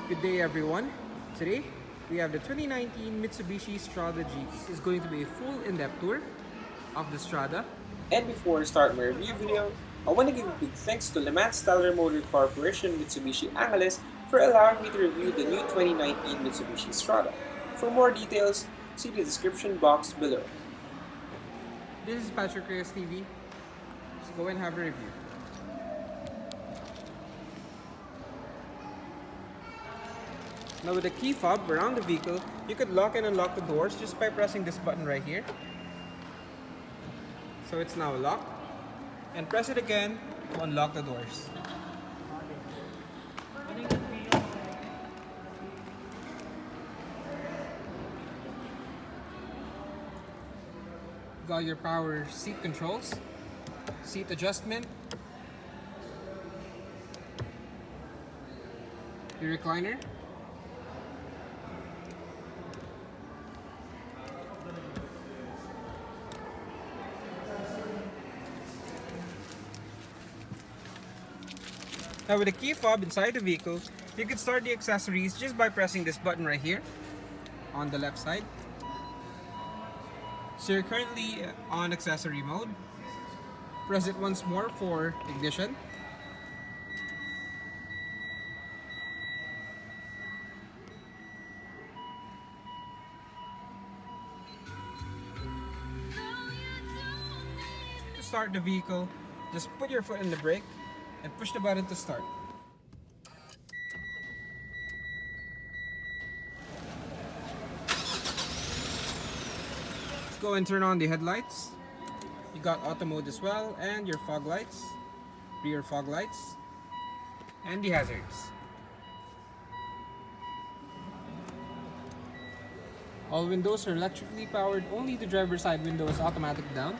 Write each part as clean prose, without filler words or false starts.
Good day everyone. Today we have the 2019 Mitsubishi Strada G. This is going to be a full in-depth tour of the Strada. And before I start my review video, I want to give a big thanks to Le Mans Stellar Motor Corporation Mitsubishi Angeles for allowing me to review the new 2019 Mitsubishi Strada. For more details, see the description box below. This is PatrickReyesTV. Let's go and have a review. Now with the key fob around the vehicle, you could lock and unlock the doors just by pressing this button right here. So it's now locked. And press it again to unlock the doors. Got your power seat controls, seat adjustment, your recliner, now with the key fob inside the vehicle, you can start the accessories just by pressing this button right here on the left side. So you're currently on accessory mode. Press it once more for ignition. To start the vehicle, just put your foot in the brake and push the button to start. Let's go and turn on the headlights. You got auto mode as well, and your fog lights, rear fog lights, and the hazards. All windows are electrically powered, only the driver's side window is automatic down.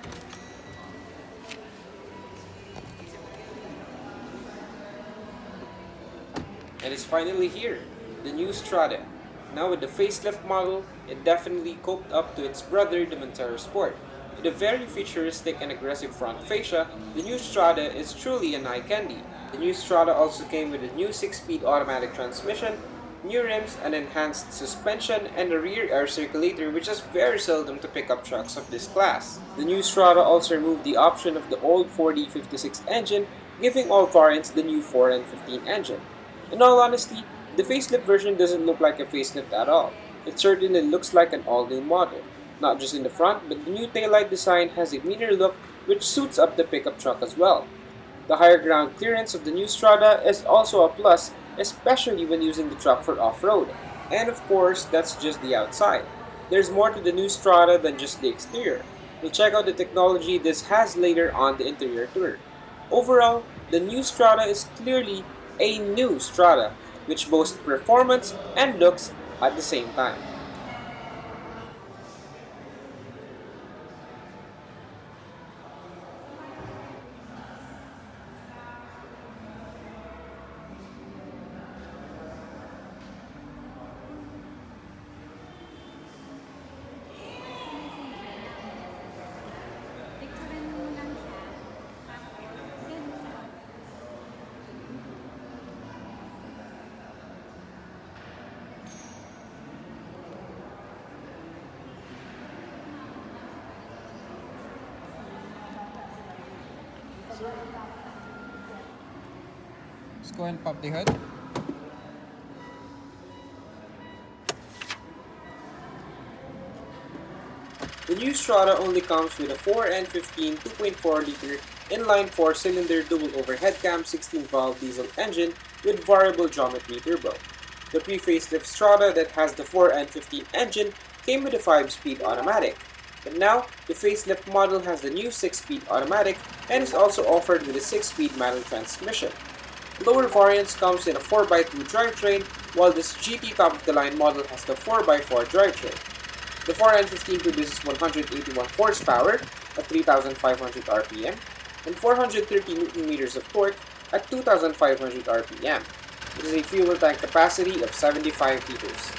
And it's finally here, the new Strada. Now with the facelift model, it definitely coped up to its brother, the Montero Sport. With a very futuristic and aggressive front fascia, the new Strada is truly an eye candy. The new Strada also came with a new 6-speed automatic transmission, new rims, an enhanced suspension, and a rear air circulator, which is very seldom to pick up trucks of this class. The new Strada also removed the option of the old 4D56 engine, giving all variants the new 4N15 engine. In all honesty, the facelift version doesn't look like a facelift at all. It certainly looks like an all-new model. Not just in the front, but the new taillight design has a meaner look which suits up the pickup truck as well. The higher ground clearance of the new Strada is also a plus, especially when using the truck for off-road. And of course, that's just the outside. There's more to the new Strada than just the exterior. We'll check out the technology this has later on the interior tour. Overall, the new Strada is clearly a new Strada, which boasts performance and looks at the same time. Let's go and pop the hood. The new Strada only comes with a 4N15 2.4-liter inline 4-cylinder dual overhead cam 16-valve diesel engine with variable geometry turbo. The pre-facelift Strada that has the 4N15 engine came with a 5-speed automatic, but now the facelift model has the new 6-speed automatic and is also offered with a 6-speed manual transmission. Lower variants comes in a 4x2 drivetrain, while this GT top-of-the-line model has the 4x4 drivetrain. The 4N15 produces 181 horsepower at 3,500 RPM and 430 Nm of torque at 2,500 RPM. It is a fuel tank capacity of 75 liters.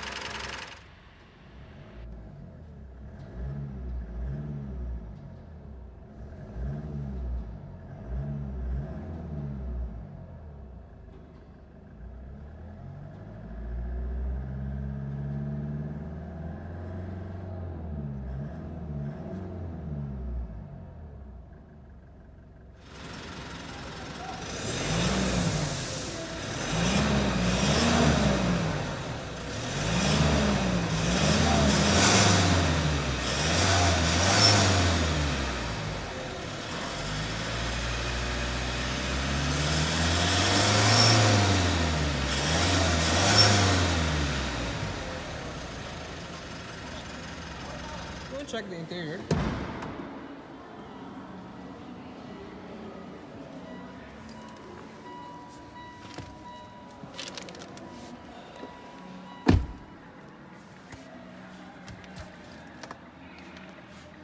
check the interior.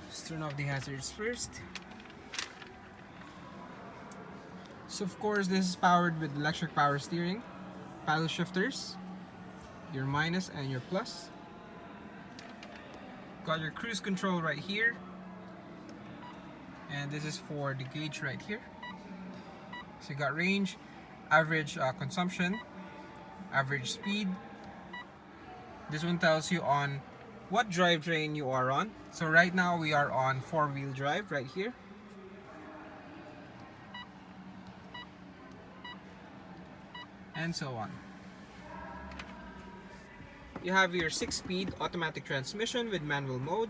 Let's turn off the hazards first. So of course this is powered with electric power steering, paddle shifters, your minus and your plus. Got your cruise control right here, and this is for the gauge right here. So you got range, average consumption, average speed. This one tells you on what drivetrain you are on. So right now we are on 4-wheel drive right here. And so on. You have your 6-speed automatic transmission with manual mode.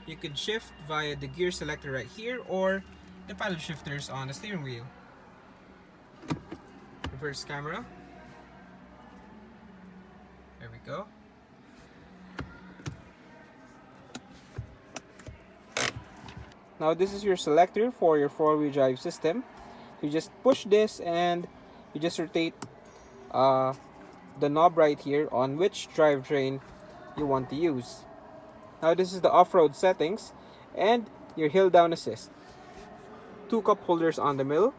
You could shift via the gear selector right here or the paddle shifters on the steering wheel. Reverse camera. There we go. Now this is your selector for your 4-wheel drive system. You just push this and you just rotate the knob right here on which drivetrain you want to use. Now this is the off-road settings and your hill down assist. 2 cup holders on the middle,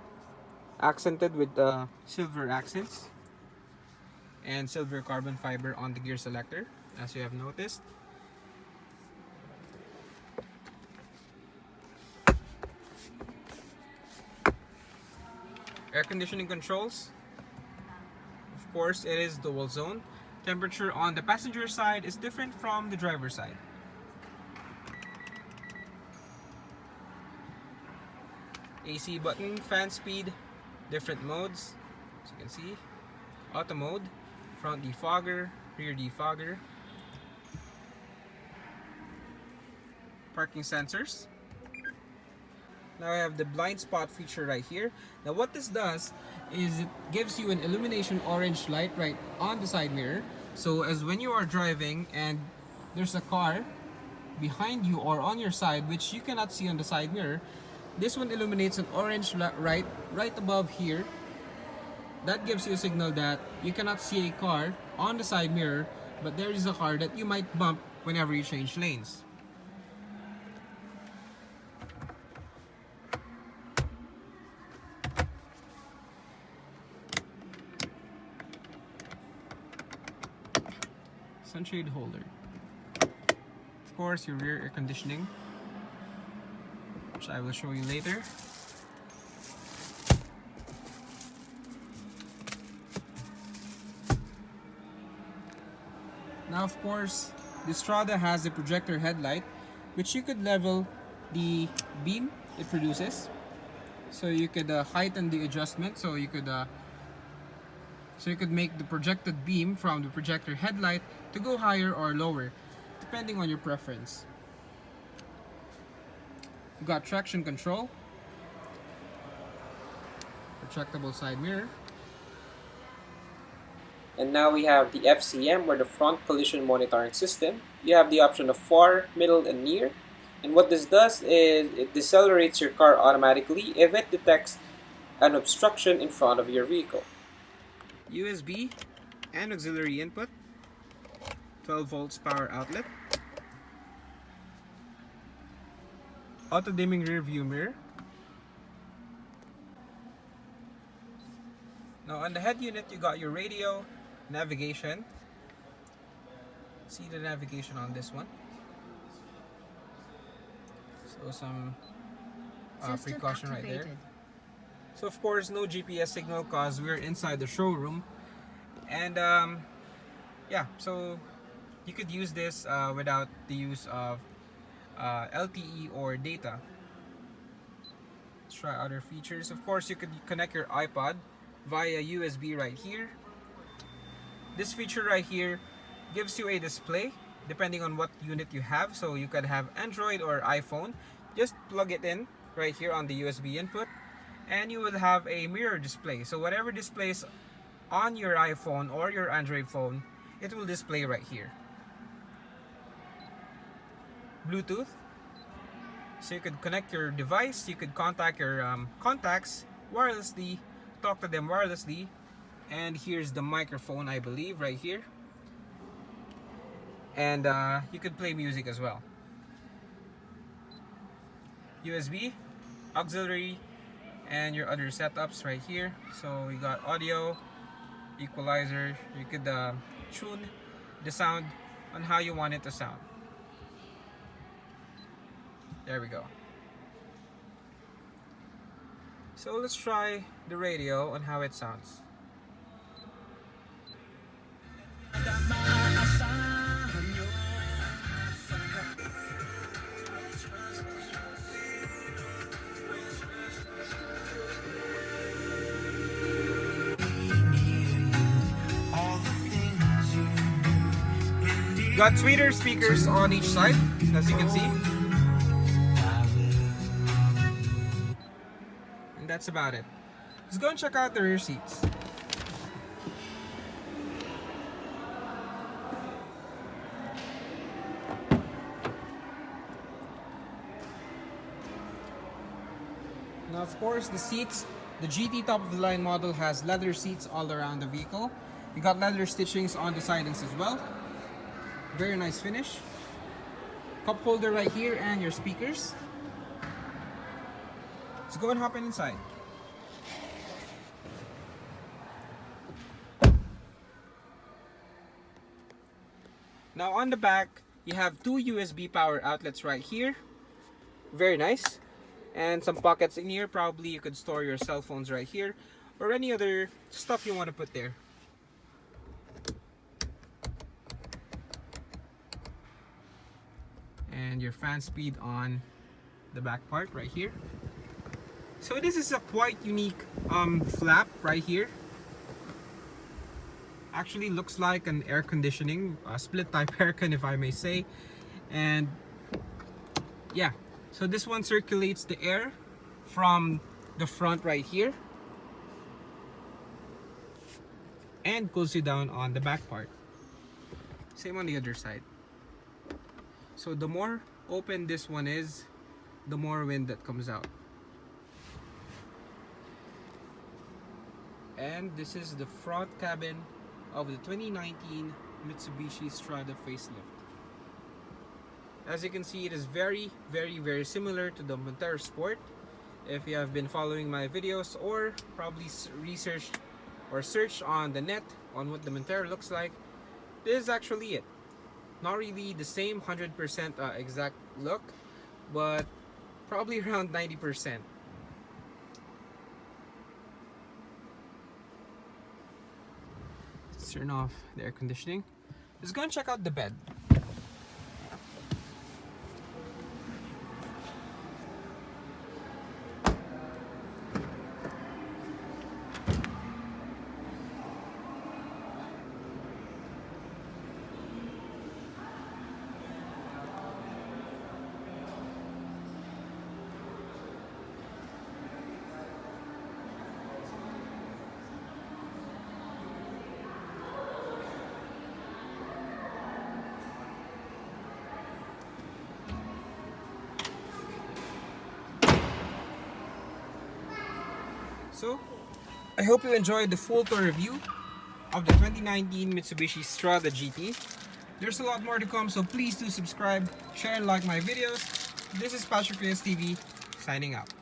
accented with silver accents, and silver carbon fiber on the gear selector, as you have noticed. Air conditioning controls. Of course, it is dual zone. Temperature on the passenger side is different from the driver's side. AC button, fan speed, different modes, as you can see. Auto mode, front defogger, rear defogger. Parking sensors. Now I have the blind spot feature right here. Now what this does is it gives you an illumination orange light right on the side mirror. So as when you are driving and there's a car behind you or on your side which you cannot see on the side mirror, this one illuminates an orange light right above here. That gives you a signal that you cannot see a car on the side mirror, but there is a car that you might bump whenever you change lanes. Sunshade holder. Of course, your rear air conditioning, which I will show you later. Now, of course, the Strada has a projector headlight, which you could level the beam it produces. So you could heighten the adjustment. So you could make the projected beam from the projector headlight to go higher or lower, depending on your preference. You got traction control, retractable side mirror. And now we have the FCM, or the front collision monitoring system. You have the option of far, middle, and near. And what this does is it decelerates your car automatically if it detects an obstruction in front of your vehicle. USB and auxiliary input, 12 volts power outlet, auto dimming rear view mirror. Now on the head unit you got your radio, navigation. See the navigation on this one. So some precaution right there. So of course no GPS signal cause we're inside the showroom, and yeah, so you could use this without the use of LTE or data. Let's try other features. Of course you could connect your iPod via USB right here. This feature right here gives you a display depending on what unit you have. So you could have Android or iPhone. Just plug it in right here on the USB input, and you will have a mirror display. So whatever displays on your iPhone or your Android phone, it will display right here. Bluetooth, So you could connect your device, you could contact your contacts wirelessly, talk to them wirelessly, and here's the microphone, I believe, right here. And you could play music as well. USB, auxiliary, and your other setups right here. So you got audio, equalizer. You could tune the sound on how you want it to sound. There we go. So let's try the radio on how it sounds. Got tweeter speakers on each side, as you can see. And that's about it. Let's go and check out the rear seats. Now, of course, the seats, the GT top of the line model has leather seats all around the vehicle. You got leather stitchings on the sidings as well. Very nice finish. Cup holder right here and your speakers. Let's go and hop inside. Now on the back, you have two USB power outlets right here. Very nice. And some pockets in here. Probably you could store your cell phones right here, or any other stuff you want to put there. And your fan speed on the back part right here. So this is a quite unique flap right here. Actually looks like an air conditioning, split type aircon, if I may say. And yeah, so this one circulates the air from the front right here and cools you down on the back part. Same on the other side. So the more open this one is, the more wind that comes out. And this is the front cabin of the 2019 Mitsubishi Strada facelift. As you can see, it is very similar to the Montero Sport. If you have been following my videos or probably researched or searched on the net on what the Montero looks like, this is actually it. Not really the same 100% exact look, but probably around 90%. Let's turn off the air conditioning. Let's go and check out the bed. So, I hope you enjoyed the full tour review of the 2019 Mitsubishi Strada GT. There's a lot more to come, so please do subscribe, share, and like my videos. This is PatrickReyesTV, signing out.